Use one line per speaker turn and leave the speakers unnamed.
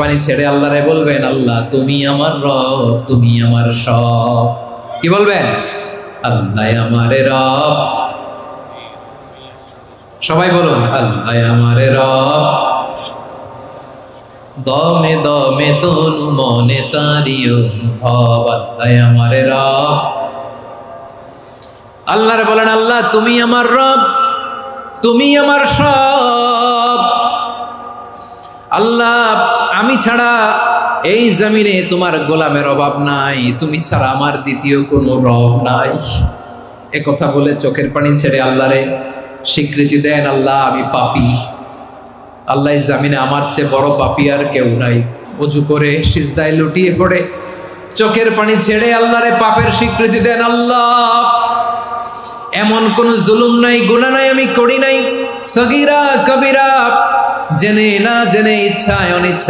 পানি ছেড়ে আল্লাহরে বলবেন, আল্লাহ তুমি আমার রব, তুমি আমার সব। কি বলবেন? আল্লাহ আমারে রব। সবাই বলুন, আল্লাহ আমারে রব। দমে দমে তনু মনে তারি অনুভব, আল্লাহ আমারে রব। আল্লাহরে বলেন, আল্লাহ তুমি আমার রব, তুমি আমার সব। আল্লাহ আমি ছাড়া এই জমিনে তোমার গোলামের অভাব নাই, তুমি ছাড়া আমার দ্বিতীয় কোনো রব নাই। এ কথা বলে চোখের পানি ছেড়ে আল্লাহরে স্বীকৃতি দেন, আল্লাহ আমি পাপী। আল্লাহ এই জমিনে আমার চেয়ে বড় পাপী আর কেউ নাই। ওযু করে সিজদায় লুটিয়ে পড়ে চোখের পানি ছেড়ে আল্লাহরে পাপের স্বীকৃতি দেন, আল্লাহ এমন কোন জুলুম নাই, গুনাহ নাই আমি করি নাই, সগীরা কবিরা, জেনে না জেনে, ইচ্ছায় অনিচ্ছায়